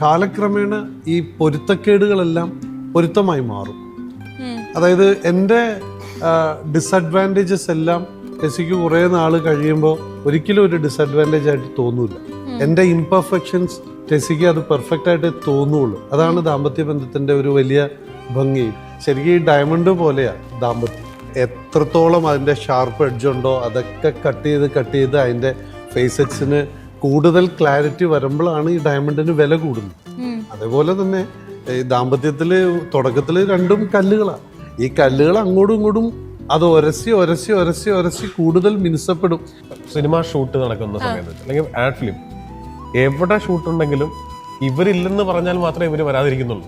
കാലക്രമേണ ഈ പൊരുത്തക്കേടുകളെല്ലാം പൊരുത്തമായി മാറും. അതായത് എൻ്റെ ഡിസഡ്വാൻറ്റേജസ് എല്ലാം ടെസിക്ക് കുറേ നാൾ കഴിയുമ്പോൾ ഒരിക്കലും ഒരു ഡിസഡ്വാൻറ്റേജ് ആയിട്ട് തോന്നൂല. എൻ്റെ ഇംപെർഫെക്ഷൻസ് ടെസിക്ക് അത് പെർഫെക്റ്റ് ആയിട്ട് തോന്നുള്ളൂ. അതാണ് ദാമ്പത്യ ബന്ധത്തിൻ്റെ ഒരു വലിയ ഭംഗി. ശരിക്കും ഈ ഡയമണ്ട് പോലെയാണ് ദാമ്പത്യം. എത്രത്തോളം അതിൻ്റെ ഷാർപ്പ് എഡ്ജ് ഉണ്ടോ അതൊക്കെ കട്ട് ചെയ്ത് അതിൻ്റെ ഫേസസിന് കൂടുതൽ ക്ലാരിറ്റി വരുമ്പോഴാണ് ഈ ഡയമണ്ടിന് വില കൂടുന്നത്. അതേപോലെ തന്നെ ഈ ദാമ്പത്യത്തില് തുടക്കത്തില് രണ്ടും കല്ലുകളാണ്. ഈ കല്ലുകൾ അങ്ങോട്ടും ഇങ്ങോട്ടും അത് ഒരസി കൂടുതൽ മിനുസപ്പെടും. സിനിമ ഷൂട്ട് നടക്കുന്ന സമയത്ത് അല്ലെങ്കിൽ ആഡ് ഫിലിം എവിടെ ഷൂട്ട് ഉണ്ടെങ്കിലും ഇവരില്ലെന്ന് പറഞ്ഞാൽ മാത്രമേ ഇവര് വരാതിരിക്കുന്നുള്ളൂ.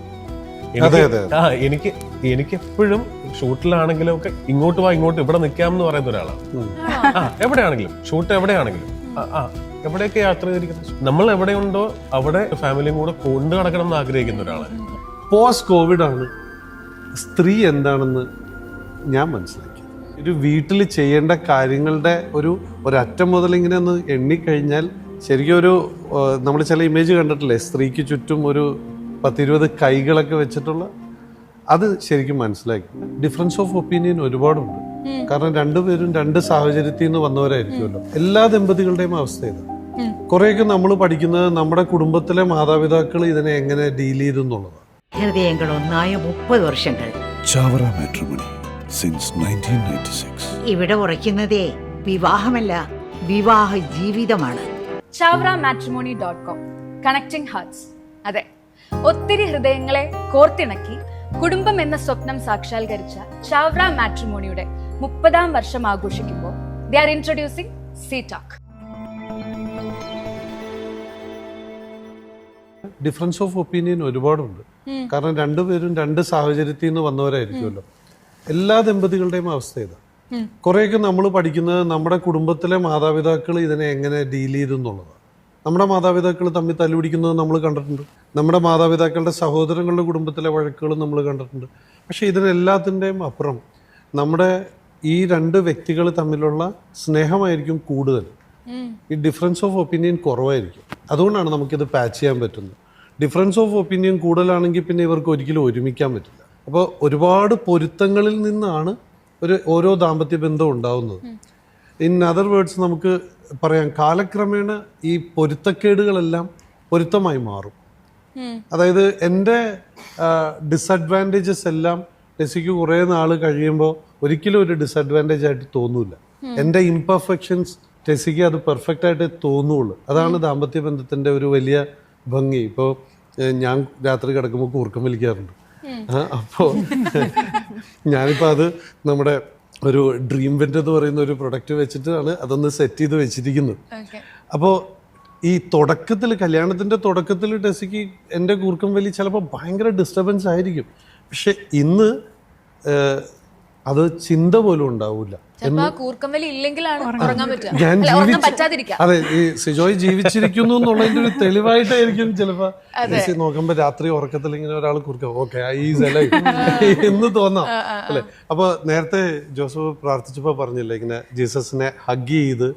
എനിക്ക് എപ്പോഴും ഷൂട്ടിലാണെങ്കിലും ഒക്കെ ഇങ്ങോട്ട് വാ ഇങ്ങോട്ട് ഇവിടെ നിൽക്കാം എന്ന് പറയുന്ന ഒരാളാണ്. എവിടെയാണെങ്കിലും ഷൂട്ട് എവിടെയാണെങ്കിലും എവിടെയൊക്കെ യാത്ര ചെയ്തിരിക്കുന്നത് നമ്മൾ എവിടെയുണ്ടോ അവിടെ ഫാമിലിയും കൂടെ കൊണ്ടു നടക്കണം എന്ന് ആഗ്രഹിക്കുന്ന ഒരാളാണ്. പോസ്റ്റ് കോവിഡ് ആണ് സ്ത്രീ എന്താണെന്ന് ഞാൻ മനസ്സിലാക്കി. ഒരു വീട്ടിൽ ചെയ്യേണ്ട കാര്യങ്ങളുടെ ഒരറ്റം മുതൽ ഇങ്ങനെ ഒന്ന് എണ്ണിക്കഴിഞ്ഞാൽ ശരിക്കും നമ്മൾ ചില ഇമേജ് കണ്ടിട്ടില്ലേ, സ്ത്രീക്ക് ചുറ്റും ഒരു 10-20 കൈകളൊക്കെ വെച്ചിട്ടുള്ള, അത് ശരിക്കും മനസ്സിലാക്കി. ഡിഫറൻസ് ഓഫ് ഒപ്പീനിയൻ ഒരുപാടുണ്ട്. കാരണം രണ്ടുപേരും രണ്ട് സാഹചര്യത്തിൽ നിന്ന് വന്നവരായിരിക്കുമല്ലോ. എല്ലാ ദമ്പതികളുടെയും അവസ്ഥ ഇത്. കുറെയൊക്കെ നമ്മൾ പഠിക്കുന്നത് നമ്മുടെ കുടുംബത്തിലെ മാതാപിതാക്കൾ ഇതിനെ എങ്ങനെ ഡീൽ ചെയ്തു എന്നുള്ളതാണ്. ഹൃദയങ്ങൾ ഒന്നായ 30 വർഷങ്ങൾ. Chavara matrimony since 1996. ഇവിടെ ഉറയ്ക്കുന്നതേ വിവാഹമല്ല, വിവാഹ ജീവിതമാണ്. ChavraMatrimony.com connecting hearts. അതെ, ഒത്തിരി ഹൃദയങ്ങളെ കോർത്തിണക്കി കുടുംബം എന്ന സ്വപ്നം സാക്ഷാത്കരിച്ച ചാവറ മാട്രിമോണിയുടെ 30ാം വർഷം ആഘോഷിക്കുമ്പോൾ they are introducing C-Talk. Difference of opinion ഒരുപാടുണ്ട്. കാരണം രണ്ടുപേരും രണ്ട് സാഹചര്യത്തിൽ നിന്ന് വന്നവരായിരിക്കുമല്ലോ. എല്ലാ ദമ്പതികളുടെയും അവസ്ഥ ഇതാണ്. കുറെയൊക്കെ നമ്മൾ പഠിക്കുന്നത് നമ്മുടെ കുടുംബത്തിലെ മാതാപിതാക്കൾ ഇതിനെ എങ്ങനെ ഡീൽ ചെയ്തു എന്നുള്ളതാണ്. നമ്മുടെ മാതാപിതാക്കൾ തമ്മിൽ തല്ലുപിടിക്കുന്നത് നമ്മൾ കണ്ടിട്ടുണ്ട്. നമ്മുടെ മാതാപിതാക്കളുടെ സഹോദരങ്ങളുടെ കുടുംബത്തിലെ വഴക്കുകൾ നമ്മൾ കണ്ടിട്ടുണ്ട്. പക്ഷെ ഇതിനെല്ലാത്തിൻ്റെയും അപ്പുറം നമ്മുടെ ഈ രണ്ട് വ്യക്തികൾ തമ്മിലുള്ള സ്നേഹമായിരിക്കും കൂടുതൽ. ഈ ഡിഫറൻസ് ഓഫ് ഒപ്പീനിയൻ കുറവായിരിക്കും. അതുകൊണ്ടാണ് നമുക്കിത് പാച്ച് ചെയ്യാൻ പറ്റുന്നത്. ഡിഫറൻസ് ഓഫ് ഒപ്പീനിയൻ കൂടുതലാണെങ്കിൽ പിന്നെ ഇവർക്ക് ഒരിക്കലും ഒരുമിക്കാൻ പറ്റില്ല. അപ്പോൾ ഒരുപാട് പൊരുത്തങ്ങളിൽ നിന്നാണ് ഓരോ ദാമ്പത്യ ബന്ധം ഉണ്ടാവുന്നത്. ഇൻ അതർ വേർഡ്സ് നമുക്ക് പറയാം, കാലക്രമേണ ഈ പൊരുത്തക്കേടുകളെല്ലാം പൊരുത്തമായി മാറും. അതായത് എൻ്റെ ഡിസഡ്വാൻറ്റേജസ് എല്ലാം ടെസിക്ക് കുറേ നാൾ കഴിയുമ്പോൾ ഒരിക്കലും ഒരു ഡിസഡ്വാൻറ്റേജ് ആയിട്ട് തോന്നൂല. എൻ്റെ ഇംപെർഫെക്ഷൻസ് ടെസിക്ക് അത് പെർഫെക്റ്റ് ആയിട്ട് തോന്നുള്ളൂ. അതാണ് ദാമ്പത്യ ബന്ധത്തിൻ്റെ ഒരു വലിയ ഭംഗി. ഇപ്പോൾ ഞാൻ രാത്രി കിടക്കുമ്പോൾ കൂർക്കം വലിക്കാറുണ്ട്. അപ്പോൾ ഞാനിപ്പോൾ അത് നമ്മുടെ ഒരു ഡ്രീം വെന്റ് എന്ന് പറയുന്ന ഒരു പ്രൊഡക്റ്റ് വെച്ചിട്ടാണ് അതൊന്ന് സെറ്റ് ചെയ്ത് വെച്ചിരിക്കുന്നത്. അപ്പോൾ ഈ തുടക്കത്തിൽ, കല്യാണത്തിൻ്റെ തുടക്കത്തിൽ ടെസിക്ക് എൻ്റെ കൂർക്കം വലി ചിലപ്പോൾ ഭയങ്കര ഡിസ്റ്റർബൻസ് ആയിരിക്കും. പക്ഷെ ഇന്ന് അത് ചിന്ത പോലും ഉണ്ടാവില്ല. അതെ, ഈ സിജോയ് ജീവിച്ചിരിക്കുന്നു എന്നുള്ളതിന്റെ ഒരു തെളിവായിട്ടായിരിക്കും ചിലപ്പോ നോക്കുമ്പോ രാത്രി ഉറക്കത്തിൽ ഇങ്ങനെ ഒരാൾ കുറിക്കും, ഓക്കെ എന്ന് തോന്നാം അല്ലെ. അപ്പൊ നേരത്തെ ജോസഫ് പ്രാർത്ഥിച്ചപ്പോ പറഞ്ഞില്ലേ, ഇങ്ങനെ ജീസസിനെ ഹഗ് ചെയ്ത്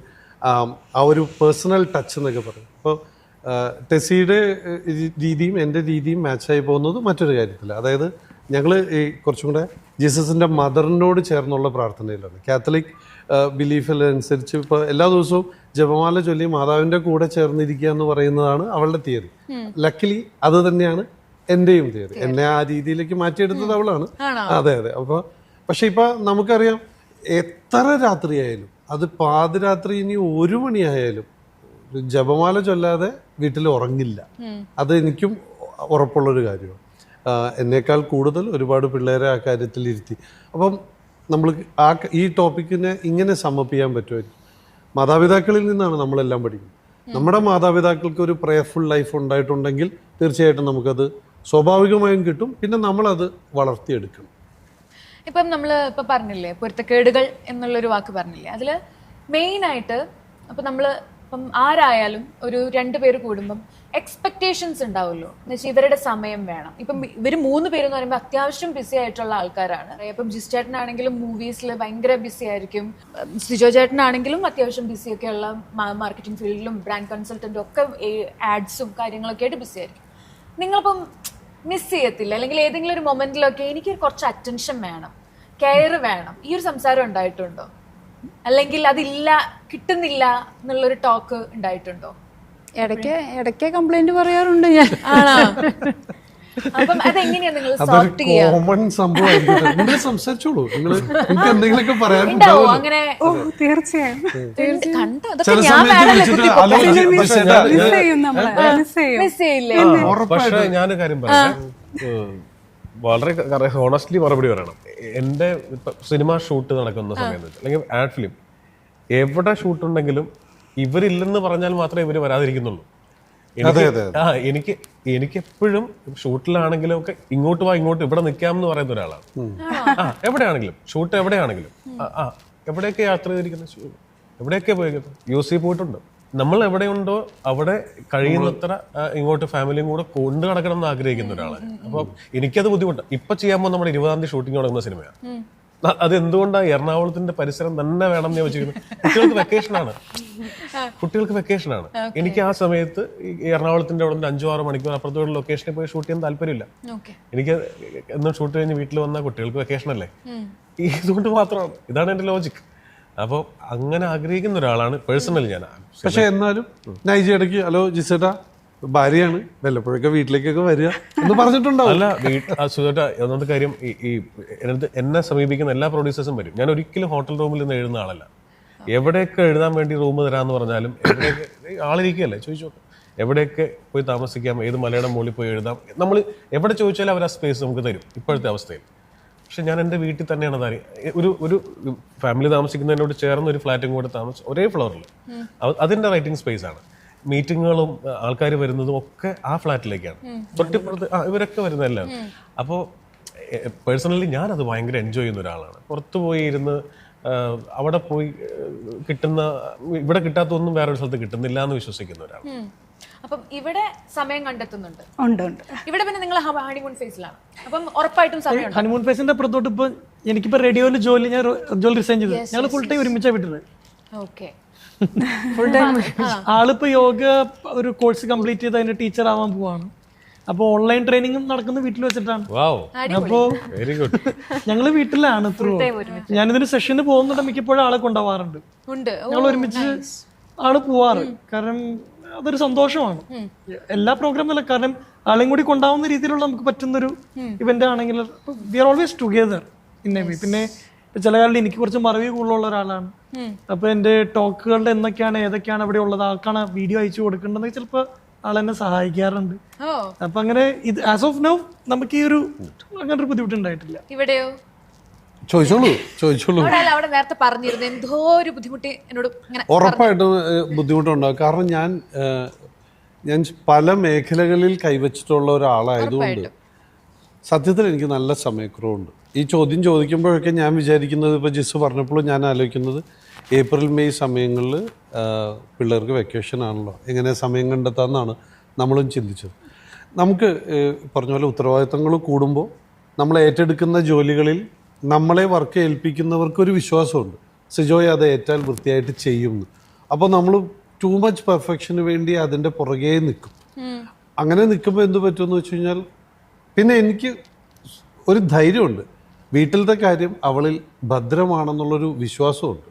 ആ ഒരു പേഴ്സണൽ ടച്ച് എന്നൊക്കെ പറയും. അപ്പോൾ ടെസിയുടെ രീതിയും എൻ്റെ രീതിയും മാച്ചായി പോകുന്നത് മറ്റൊരു കാര്യത്തില്ല. അതായത് ഞങ്ങൾ ഈ കുറച്ചും കൂടെ ജീസസിൻ്റെ മദറിനോട് ചേർന്നുള്ള പ്രാർത്ഥനയിലാണ്. കാത്തലിക് ബിലീഫിനനുസരിച്ച് ഇപ്പോൾ എല്ലാ ദിവസവും ജപമാല ചൊല്ലി മാതാവിൻ്റെ കൂടെ ചേർന്നിരിക്കുക എന്ന് പറയുന്നതാണ് അവളുടെ തിയറി. ലക്കിലി അത് തന്നെയാണ് എൻ്റെയും തിയറി. എന്നെ ആ രീതിയിലേക്ക് മാറ്റിയെടുത്തത് അവളാണ്. അതെ. അപ്പോൾ പക്ഷെ ഇപ്പം നമുക്കറിയാം, എത്ര രാത്രിയായാലും, അത് പാതിരാത്രി ഇനി 1 മണിയായാലും ജപമാല ചൊല്ലാതെ വീട്ടിൽ ഉറങ്ങില്ല. അത് എനിക്കും ഉറപ്പുള്ളൊരു കാര്യമാണ്. എന്നേക്കാൾ കൂടുതൽ ഒരുപാട് പിള്ളേരെ ആ കാര്യത്തിൽ ഇരുത്തി. അപ്പം നമ്മൾ ഈ ടോപ്പിക്കിനെ ഇങ്ങനെ സമ്മപ്പ് ചെയ്യാൻ പറ്റുമായിരിക്കും. മാതാപിതാക്കളിൽ നിന്നാണ് നമ്മളെല്ലാം പഠിക്കുന്നത്. നമ്മുടെ മാതാപിതാക്കൾക്ക് ഒരു പ്രയർഫുൾ ലൈഫ് ഉണ്ടായിട്ടുണ്ടെങ്കിൽ തീർച്ചയായിട്ടും നമുക്കത് സ്വാഭാവികമായും കിട്ടും. പിന്നെ നമ്മളത് വളർത്തിയെടുക്കണം. ഇപ്പം നമ്മൾ ഇപ്പം പറഞ്ഞില്ലേ, പൊരുത്തക്കേടുകൾ എന്നുള്ളൊരു വാക്ക് പറഞ്ഞില്ലേ, അതിൽ മെയിനായിട്ട് അപ്പം നമ്മൾ ഇപ്പം ആരായാലും ഒരു 2 പേര് കൂടുമ്പം എക്സ്പെക്ടേഷൻസ് ഉണ്ടാവുമല്ലോ. എന്ന് വെച്ചാൽ ഇവരുടെ സമയം വേണം. ഇപ്പം ഇവർ 3 പേരെന്ന് പറയുമ്പോൾ അത്യാവശ്യം ബിസി ആയിട്ടുള്ള ആൾക്കാരാണ്. ഇപ്പം ജിസ് ചേട്ടനാണെങ്കിലും മൂവീസിൽ ഭയങ്കര ബിസി ആയിരിക്കും. സിജോ ചേട്ടനാണെങ്കിലും അത്യാവശ്യം ബിസിയൊക്കെയുള്ള മാർക്കറ്റിംഗ് ഫീൽഡിലും ബ്രാൻഡ് കൺസൾട്ടൻറ്റും ഒക്കെ ആഡ്സും കാര്യങ്ങളൊക്കെ ആയിട്ട് ബിസി ആയിരിക്കും. നിങ്ങളിപ്പം മിസ് ചെയ്യത്തില്ല, അല്ലെങ്കിൽ ഏതെങ്കിലും ഒരു മൊമെന്റിലൊക്കെ എനിക്ക് കുറച്ച് അറ്റൻഷൻ വേണം, കെയർ വേണം, ഈ ഒരു സംസാരം ഉണ്ടായിട്ടുണ്ടോ? അല്ലെങ്കിൽ അതില്ല, കിട്ടുന്നില്ല എന്നുള്ളൊരു ടോക്ക് ഉണ്ടായിട്ടുണ്ടോ? ഇടയ്ക്ക് കംപ്ലൈന്റ് പറയാറുണ്ട് ഞാൻ. അപ്പം അതെങ്ങനെയാ നിങ്ങൾ സോർട്ട് ചെയ്യാ? കോമൺ സംഭവമായിരിക്കും. നിങ്ങൾ സംസാരിച്ചോളൂ, നിങ്ങൾ നിങ്ങൾക്ക് എന്തെങ്കിലൊക്കെ ഉണ്ടാവോ പറയാനുണ്ടാവും. അങ്ങനെ? തീർച്ചയായും കണ്ടോ, ചില അതൊക്കെ ഞാൻ സമയത്ത് വേണമല്ലോ വിളിച്ചിട്ട് കുത്തി ഹലോ മിസ് ചെയ്യും നമ്മള്, മിസ് ചെയ്യും. മിസ് ചെയ്യില്ലേ? പക്ഷെ ഞാനൊരു കാര്യം പറയാം, വളരെ ഹോണസ്റ്റ്ലി മറുപടി പറയണം. എന്റെ സിനിമ ഷൂട്ട് നടക്കുന്ന സമയത്ത് അല്ലെങ്കിൽ ആഡ് ഫിലിം എവിടെ ഷൂട്ട് ഉണ്ടെങ്കിലും ഇവരില്ലെന്ന് പറഞ്ഞാൽ മാത്രമേ ഇവര് വരാതിരിക്കുന്നുള്ളൂ. എനിക്ക് എപ്പോഴും ഷൂട്ടിലാണെങ്കിലും ഒക്കെ ഇങ്ങോട്ട് വാ, ഇങ്ങോട്ട് ഇവിടെ നിൽക്കാം എന്ന് പറയുന്ന ഒരാളാണ്. എവിടെയാണെങ്കിലും ഷൂട്ട് എവിടെയാണെങ്കിലും എവിടെയൊക്കെ യാത്ര ചെയ്തിരിക്കുന്നത്, എവിടെയൊക്കെ പോയിരിക്കുന്നത്, യൂസ് പോയിട്ടുണ്ട്. നമ്മൾ എവിടെയുണ്ടോ അവിടെ കഴിയുന്നത്ര ഇങ്ങോട്ട് ഫാമിലിയും കൂടെ കൊണ്ടു നടക്കണം എന്ന് ആഗ്രഹിക്കുന്ന ഒരാളാണ്. അപ്പൊ എനിക്കത് ബുദ്ധിമുട്ടാണ്. ഇപ്പൊ ചെയ്യാൻ പോകുന്ന നമ്മുടെ 20-ാം തീയതി ഷൂട്ടിംഗ് തുടങ്ങുന്ന സിനിമയാണ്. അത് എന്തുകൊണ്ടാണ് എറണാകുളത്തിന്റെ പരിസരം തന്നെ വേണം എന്ന് വെച്ചിരിക്കുന്നത്? കുട്ടികൾക്ക് വെക്കേഷനാണ്. എനിക്ക് ആ സമയത്ത് എറണാകുളത്തിന്റെ അവിടെ 5-6 മണിക്കൂർ അപ്പുറത്തോടെ ലൊക്കേഷനിൽ പോയി ഷൂട്ട് ചെയ്യാൻ താല്പര്യമില്ല. എനിക്ക് എന്നും ഷൂട്ട് കഴിഞ്ഞ് വീട്ടിൽ വന്നാൽ കുട്ടികൾക്ക് വെക്കേഷൻ അല്ലേ, ഇതുകൊണ്ട് മാത്രമാണ്. ഇതാണ് എന്റെ ലോജിക്. അപ്പോൾ അങ്ങനെ ആഗ്രഹിക്കുന്ന ഒരാളാണ് പേഴ്സണലി ഞാൻ. പക്ഷെ എന്നാലും നൈജി ഇടയ്ക്ക് ഹലോ ജിസേട്ടാ ഭാര്യയാണ്, വല്ലപ്പോഴൊക്കെ വീട്ടിലേക്കൊക്കെ വരിക എന്ന് പറഞ്ഞിട്ടുണ്ടാവും. അല്ല സുധേട്ടാ, ഒന്നാമത്തെ കാര്യം ഈ എന്നെ സമീപിക്കുന്ന എല്ലാ പ്രൊഡ്യൂസേഴ്സും വരും. ഞാൻ ഒരിക്കലും ഹോട്ടൽ റൂമിൽ നിന്ന് എഴുതുന്ന ആളല്ല. എവിടെയൊക്കെ എഴുതാൻ വേണ്ടി റൂം തരാമെന്ന് പറഞ്ഞാലും എവിടെയൊക്കെ ആളിരിക്കുകയല്ലേ, ചോദിച്ചു നോക്കാം, എവിടെയൊക്കെ പോയി താമസിക്കാം, ഏത് മലയുടെ മുകളിൽ പോയി എഴുതാം, നമ്മൾ എവിടെ ചോദിച്ചാലും അവർ ആ സ്പേസ് നമുക്ക് തരും ഇപ്പോഴത്തെ അവസ്ഥയിൽ. പക്ഷെ ഞാൻ എൻ്റെ വീട്ടിൽ തന്നെയാണ് ഒരു ഫാമിലി താമസിക്കുന്നതിനോട് ചേർന്ന് ഒരു ഫ്ലാറ്റും കൂടെ താമസിച്ച് ഒരേ ഫ്ലോറിൽ, അതിൻ്റെ റൈറ്റിംഗ് സ്പേസ് ആണ്. മീറ്റിങ്ങുകളും ആൾക്കാർ വരുന്നതും ഒക്കെ ആ ഫ്ലാറ്റിലേക്കാണ്. തൊട്ടിപ്പുറത്ത് ഇവരൊക്കെ വരുന്നതല്ല. അപ്പോൾ പേഴ്സണലി ഞാനത് ഭയങ്കര എൻജോയ് ചെയ്യുന്ന ഒരാളാണ്. പുറത്തു പോയി ഇരുന്ന് അവിടെ പോയി കിട്ടുന്ന, ഇവിടെ കിട്ടാത്തൊന്നും വേറൊരു സ്ഥലത്ത് കിട്ടുന്നില്ല എന്ന് വിശ്വസിക്കുന്ന ഒരാൾ. അപ്പം ഇവിടെ സമയം കണ്ടെത്തുന്നുണ്ട്. ഉണ്ട്. ഇവിടെ പിന്നെ നിങ്ങൾ ഹണിമൂൺ ഫേസിലാണ്, അപ്പം ഉറപ്പായിട്ടും സമയം. ഹണിമൂൺ ഫേസിന്റെ അപ്പുറത്തോട്ട് ഇപ്പൊ എനിക്കിപ്പോ റേഡിയോയിൽ ജോലി റിസൈൻ ചെയ്തു. ഞങ്ങൾ ഫുൾ ടൈം ഒരുമിച്ചാണ് വിട്ടത്. Okay, full time. ആളിപ്പോ യോഗ ഒരു കോഴ്സ് കംപ്ലീറ്റ് ചെയ്ത് അതിന്റെ ടീച്ചർ ആവാൻ പോവാണ്. അപ്പൊ ഓൺലൈൻ ട്രെയിനിങ്ങും നടക്കുന്നത് വീട്ടിൽ വെച്ചിട്ടാണ്. അപ്പോ ഞങ്ങള് വീട്ടിലാണ്. ഞാനിതിന് സെഷന് പോകുന്നുണ്ട്, മിക്കപ്പോഴും ആളെ കൊണ്ടുപോവാറുണ്ട്. ഞങ്ങൾ ഒരുമിച്ച് ആള് പോവാറ്. കാരണം അതൊരു സന്തോഷമാണ്. എല്ലാ പ്രോഗ്രാമിലും കാരണം ആളെയും കൂടി കൊണ്ടാവുന്ന രീതിയിലുള്ള നമുക്ക് പറ്റുന്നൊരു ഇവന്റ് ആണെങ്കിൽ we are always together in a way. പിന്നെ ചില കാലത്ത് എനിക്ക് കുറച്ച് മറവി കൂടുതലുള്ള ഒരാളാണ്. അപ്പൊ എന്റെ ടോക്കുകളുടെ എന്തൊക്കെയാണ് ഏതൊക്കെയാണ് അവിടെ ഉള്ളത്, ആൾക്കാണ് വീഡിയോ അയച്ചു കൊടുക്കേണ്ടതെന്ന് ചിലപ്പോൾ ആളെന്നെ സഹായിക്കാറുണ്ട്. അപ്പൊ അങ്ങനെ ഇത് ആസ് ഓഫ് നൗ നമുക്ക് ഈ ഒരു അങ്ങനെ ഒരു ബുദ്ധിമുട്ടുണ്ടായിട്ടില്ല. ഇവിടെയോ? ചോദിച്ചോളൂ. അവിടെ നേരത്തെ പറഞ്ഞിരുന്നു എന്തോ ഒരു ബുദ്ധിമുട്ട് എന്നോട്. ഉറപ്പായിട്ടും ബുദ്ധിമുട്ടുണ്ടാകും. കാരണം ഞാൻ പല മേഖലകളിൽ കൈവച്ചിട്ടുള്ള ഒരാളായതുകൊണ്ട് സത്യത്തിൽ എനിക്ക് നല്ല സമയക്കുറവുണ്ട്. ഈ ചോദ്യം ചോദിക്കുമ്പോഴൊക്കെ ഞാൻ വിചാരിക്കുന്നത്, ഇപ്പോൾ ജിസ് പറഞ്ഞപ്പോഴും ഞാൻ ആലോചിക്കുന്നത്, ഏപ്രിൽ മെയ് സമയങ്ങളിൽ പിള്ളേർക്ക് വെക്കേഷൻ ആണല്ലോ, എങ്ങനെ സമയം കണ്ടെത്താമെന്നാണ് നമ്മളും ചിന്തിച്ചത്. നമുക്ക് പറഞ്ഞ പോലെ ഉത്തരവാദിത്തങ്ങൾ കൂടുമ്പോൾ നമ്മൾ ഏറ്റെടുക്കുന്ന ജോലികളിൽ നമ്മളെ വർക്ക് ഏൽപ്പിക്കുന്നവർക്കൊരു വിശ്വാസമുണ്ട്, സിജോയ് അത് ഏറ്റാൽ വൃത്തിയായിട്ട് ചെയ്യുമെന്ന്. അപ്പോൾ നമ്മൾ ടൂ മച്ച് പെർഫെക്ഷന് വേണ്ടി അതിൻ്റെ പുറകെ നിൽക്കും. അങ്ങനെ നിൽക്കുമ്പോൾ എന്ത് പറ്റുമെന്ന് വെച്ച് കഴിഞ്ഞാൽ പിന്നെ എനിക്ക് ഒരു ധൈര്യമുണ്ട്, വീട്ടിലത്തെ കാര്യം അവളിൽ ഭദ്രമാണെന്നുള്ളൊരു വിശ്വാസമുണ്ട്.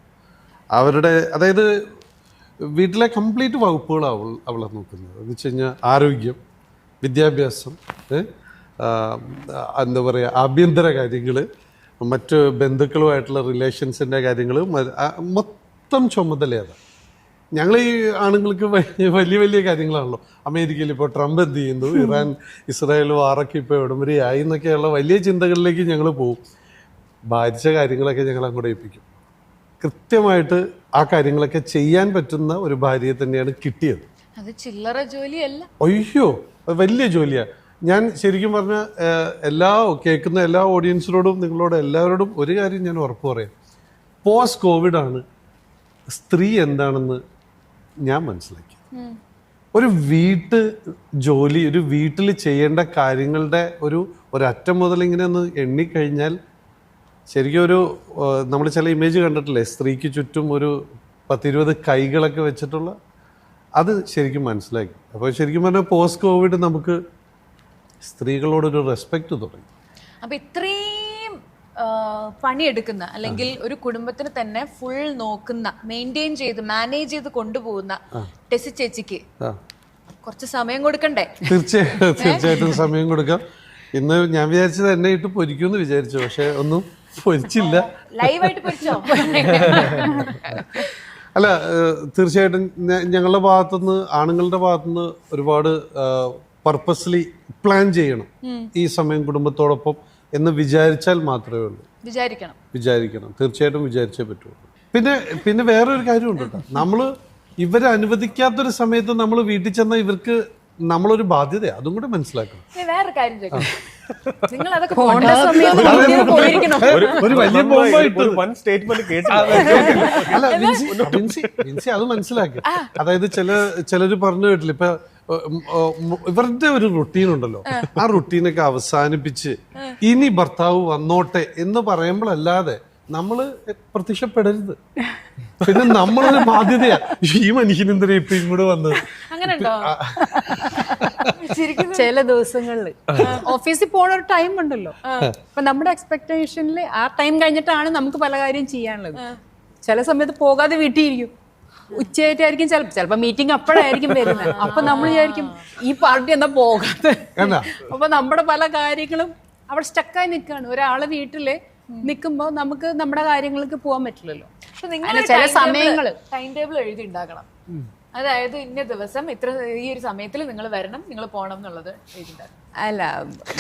അവരുടെ അതായത് വീട്ടിലെ കംപ്ലീറ്റ് വകുപ്പുകളാണ് അവളെ നോക്കുന്നത്. എന്ന് വെച്ച് കഴിഞ്ഞാൽ ആരോഗ്യം, വിദ്യാഭ്യാസം, എന്താ പറയുക, ആഭ്യന്തര കാര്യങ്ങൾ, മറ്റ് ബന്ധുക്കളുമായിട്ടുള്ള റിലേഷൻസിൻ്റെ കാര്യങ്ങൾ, മൊത്തം ചുമതലയാണ്. ഞങ്ങൾ ഈ ആണുങ്ങൾക്ക് വലിയ വലിയ കാര്യങ്ങളാണല്ലോ. അമേരിക്കയിൽ ഇപ്പോൾ ട്രംപ് എന്ത് ചെയ്യുന്നു, ഇറാൻ ഇസ്രായേൽ വാറൊക്കെ ഇപ്പോൾ എവിടം വരെ ആയി എന്നൊക്കെയുള്ള വലിയ ചിന്തകളിലേക്ക് ഞങ്ങൾ പോകും. ബാധിച്ച കാര്യങ്ങളൊക്കെ ഞങ്ങൾ അങ്ങോട്ട് ഏൽപ്പിക്കും. കൃത്യമായിട്ട് ആ കാര്യങ്ങളൊക്കെ ചെയ്യാൻ പറ്റുന്ന ഒരു ഭാര്യയെ തന്നെയാണ് കിട്ടിയത്. അത് ചില്ലറ ജോലിയല്ല. അയ്യോ, വലിയ ജോലിയാണ്. ഞാൻ ശരിക്കും പറഞ്ഞാൽ കേൾക്കുന്ന എല്ലാ ഓഡിയൻസിനോടും നിങ്ങളോട് എല്ലാവരോടും ഒരു കാര്യം ഞാൻ ഉറപ്പ് പറയാം, പോസ്റ്റ് കോവിഡാണ് സ്ത്രീ എന്താണെന്ന് ഞാൻ മനസ്സിലാക്കി. ഒരു ജോലി, ഒരു വീട്ടിൽ ചെയ്യേണ്ട കാര്യങ്ങളുടെ ഒരറ്റം മുതൽ ഇങ്ങനെ ഒന്ന് എണ്ണിക്കഴിഞ്ഞാൽ ശരിക്കും നമ്മൾ ചില ഇമേജ് കണ്ടിട്ടില്ലേ, സ്ത്രീക്ക് ചുറ്റും ഒരു 10-20 കൈകളൊക്കെ വെച്ചിട്ടുള്ള, അത് ശരിക്കും മനസ്സിലാക്കി. അപ്പോൾ ശരിക്കും പറഞ്ഞാൽ പോസ്റ്റ് കോവിഡ് നമുക്ക് സ്ത്രീകളോടൊരു റെസ്പെക്ട് തുടങ്ങി. അപ്പൊ ഇത്രയും പണിയെടുക്കുന്ന അല്ലെങ്കിൽ ഒരു കുടുംബത്തിന് തന്നെ ഫുൾ നോക്കുന്ന, മെയിൻറ്റെയിൻ ചെയ്ത് മാനേജ് ചെയ്ത് കൊണ്ടുപോകുന്ന ടെസി ചേച്ചിക്ക് കുറച്ച് സമയം കൊടുക്കണ്ടേ? തീർച്ചയായിട്ടും സമയം കൊടുക്കാം. ഇന്ന് ഞാൻ വിചാരിച്ചത് എന്നെ ഇട്ട് പൊരിക്കുമെന്ന് വിചാരിച്ചു, പക്ഷെ ഒന്നും പൊരിച്ചില്ല. ലൈവായിട്ട് പൊരിച്ചോ? അല്ല, തീർച്ചയായിട്ടും ഞങ്ങളുടെ ഭാഗത്തുനിന്ന്, ആണുങ്ങളുടെ ഭാഗത്തുനിന്ന് ഒരുപാട് പർപ്പസ്ലി പ്ലാൻ ചെയ്യണം ഈ സമയം കുടുംബത്തോടൊപ്പം എന്ന് വിചാരിച്ചാൽ മാത്രമേ ഉള്ളൂ. വിചാരിക്കണം, തീർച്ചയായിട്ടും വിചാരിച്ചേ പറ്റുള്ളൂ. പിന്നെ വേറൊരു കാര്യമുണ്ട് കേട്ടോ, നമ്മള് ഇവരെ അനുവദിക്കാത്തൊരു സമയത്ത് നമ്മൾ വീട്ടിൽ ചെന്നാൽ ഇവർക്ക് നമ്മളൊരു ബാധ്യതയാണ്, അതും കൂടെ മനസ്സിലാക്കണം. വേറെ കാര്യം നിങ്ങൾ അതൊക്കെ ഒരു വലിയ ബോംബായിട്ട് സ്റ്റേറ്റ്മെന്റ് അല്ല വിൻസി അത് മനസ്സിലാക്കി. അതായത് ചിലര് പറഞ്ഞു കേട്ടില്ല, ഇപ്പൊ ഇവരുടെ ഒരു റുട്ടീൻ ഉണ്ടല്ലോ, ആ റുട്ടീനൊക്കെ അവസാനിപ്പിച്ച് ഇനി ഭർത്താവ് വന്നോട്ടെ എന്ന് പറയുമ്പോഴല്ലാതെ നമ്മള് പ്രത്യക്ഷപ്പെടരുത്. പിന്നെ നമ്മളൊരു ബാധ്യതയാ, ഈ മനുഷ്യനെന്തിനാ ഇപ്പൊ ഇങ്ങോട്ട് വന്നത്. ചില ദിവസങ്ങളിൽ ഓഫീസിൽ പോണ ഒരു ടൈം ഉണ്ടല്ലോ, അപ്പൊ നമ്മുടെ എക്സ്പെക്ടേഷനിൽ ആ ടൈം കഴിഞ്ഞിട്ടാണ് നമുക്ക് പല കാര്യം ചെയ്യാനുള്ളത്. ചില സമയത്ത് പോകാതെ വീട്ടിൽ ഇരിക്കും, ഉച്ചയായിട്ടായിരിക്കും ചിലപ്പോ മീറ്റിംഗ് അപ്പോഴായിരിക്കും വരുന്നത്. അപ്പൊ നമ്മൾ വിചാരിക്കും ഈ പാർട്ടി എന്നാ പോകാതെ. അപ്പൊ നമ്മുടെ പല കാര്യങ്ങളും അവിടെ സ്റ്റക്കായി നിൽക്കുകയാണ്. ഒരാള് വീട്ടില് നിൽക്കുമ്പോ നമുക്ക് നമ്മുടെ കാര്യങ്ങൾക്ക് പോകാൻ പറ്റില്ലല്ലോ. ചില സമയങ്ങള് ടൈം ടേബിൾ എഴുതി ഉണ്ടാക്കണം. അതായത് ഇന്ന ദിവസം ഇത്ര ഈ ഒരു സമയത്തിൽ നിങ്ങൾ വരണം, നിങ്ങൾ പോകണം എന്നുള്ളത് എഴുതിണ്ടാക്കണം. അല്ല,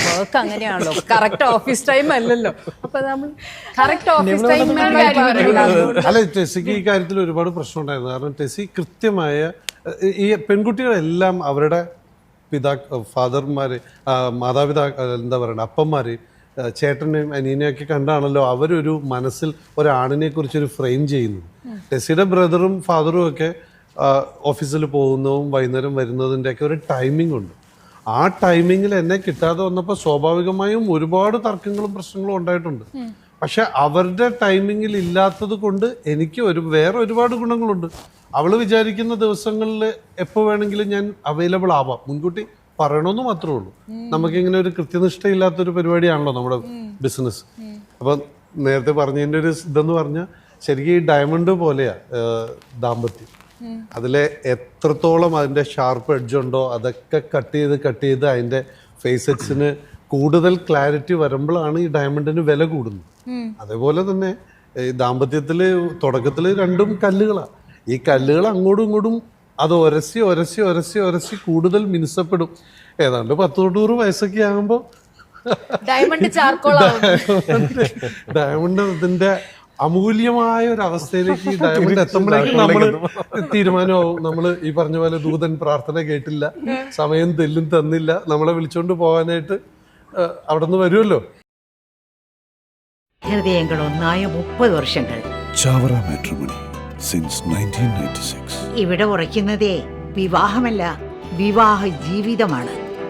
വർക്ക് അങ്ങനെയാണല്ലോ, കറക്റ്റ് ഓഫീസ് ടൈം അല്ലല്ലോ. അപ്പൊ നമ്മൾ കറക്റ്റ് ഓഫീസ് ടൈം. അല്ല, ടെസിക്ക് ഈ കാര്യത്തിൽ ഒരുപാട് പ്രശ്നം ഉണ്ടായിരുന്നു. കാരണം ടെസി കൃത്യമായ, ഈ പെൺകുട്ടികളെല്ലാം അവരുടെ ഫാദർമാര്, എന്താ പറയണ, അപ്പന്മാര്, ചേട്ടനെയും അനിയനെയൊക്കെ കണ്ടാണല്ലോ അവരൊരു മനസ്സിൽ ഒരാണിനെ കുറിച്ചൊരു ഫ്രെയിം ചെയ്യുന്നത്. ടെസിയുടെ ബ്രദറും ഫാദറും ഒക്കെ ഓഫീസിൽ പോകുന്നതും വൈകുന്നേരം വരുന്നതിൻ്റെ ഒക്കെ ഒരു ടൈമിംഗ് ഉണ്ട്. ആ ടൈമിങ്ങിൽ എന്നെ കിട്ടാതെ വന്നപ്പോൾ സ്വാഭാവികമായും ഒരുപാട് തർക്കങ്ങളും പ്രശ്നങ്ങളും ഉണ്ടായിട്ടുണ്ട്. പക്ഷെ അവരുടെ ടൈമിങ്ങിൽ ഇല്ലാത്തത് കൊണ്ട് എനിക്ക് വേറെ ഒരുപാട് ഗുണങ്ങളുണ്ട്. അവള് വിചാരിക്കുന്ന ദിവസങ്ങളിൽ എപ്പോൾ വേണമെങ്കിലും ഞാൻ അവൈലബിൾ ആവാം, മുൻകൂട്ടി പറയണമെന്ന് മാത്രമേ ഉള്ളൂ. നമുക്കിങ്ങനെ ഒരു കൃത്യനിഷ്ഠയില്ലാത്തൊരു പരിപാടിയാണല്ലോ നമ്മുടെ ബിസിനസ്. അപ്പൊ നേരത്തെ പറഞ്ഞതിൻ്റെ ഒരു ഇതെന്ന് പറഞ്ഞാൽ ശരിക്കും ഈ ഡയമണ്ട് പോലെയാ ദാമ്പത്യം. അതിലെ എത്രത്തോളം അതിന്റെ ഷാർപ്പ് എഡ്ജ് ഉണ്ടോ അതൊക്കെ കട്ട് ചെയ്ത് അതിന്റെ ഫേസറ്റ്സിന് കൂടുതൽ ക്ലാരിറ്റി വരുമ്പോഴാണ് ഈ ഡയമണ്ടിന് വില കൂടുന്നത്. അതേപോലെ തന്നെ ഈ ദാമ്പത്യത്തില് തുടക്കത്തില് രണ്ടും കല്ലുകളാണ്. ഈ കല്ലുകൾ അങ്ങോട്ടും ഇങ്ങോട്ടും അത് ഒരസി കൂടുതൽ മിനുസപ്പെടും. ഏതാണ്ട് 10-100 വയസ്സൊക്കെ ആകുമ്പോൾ ഡയമണ്ട് അതിന്റെ അമൂല്യമായ ഒരു അവസ്ഥയിലേക്ക് ഡയമണ്ട് എത്തുമ്പോഴേക്കും നമ്മൾ തീരുമാനമാവും. നമ്മൾ ഈ പറഞ്ഞ പോലെ ദൂതൻ പ്രാർത്ഥന കേട്ടില്ല, സമയം തന്നില്ല, നമ്മളെ വിളിച്ചോണ്ട് പോകാനായിട്ട് അവിടെ നിന്ന് വരുമല്ലോ. ഹൃദയങ്ങൾ ഒന്നായ 30 വർഷങ്ങൾ. Chavara matrimony since 1996. ഇവിടെ ഉറയ്ക്കുന്നതേ വിവാഹമല്ല, വിവാഹ ജീവിതമാണ്.